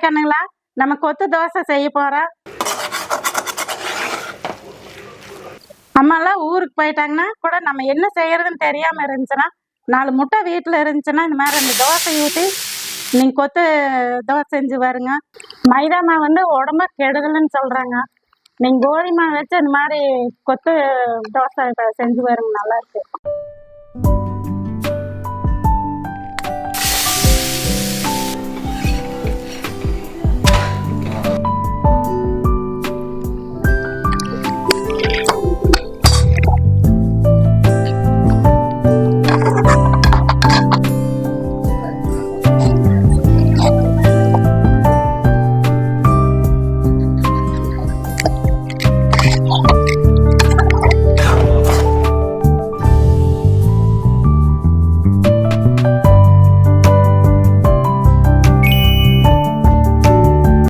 கண்ணுங்களா, நம்ம கொத்து தோசை செய்ய போறோம். அம்மாலாம் ஊருக்கு போயிட்டாங்கன்னா கூட நம்ம என்ன செய்யறதுன்னு தெரியாம இருந்துச்சுன்னா 4 முட்டை வீட்டுல இருந்துச்சுன்னா இந்த மாதிரி 2 தோசை ஊற்றி நீங்க கொத்து தோசை செஞ்சு பாருங்க. மைதா மாவு வந்து உடம்ப கெடுதல்னு சொல்றாங்க. நீங்க கோதுமை மாவு வச்சு இந்த மாதிரி கொத்து தோசை செஞ்சு பாருங்க, நல்லா இருக்கு.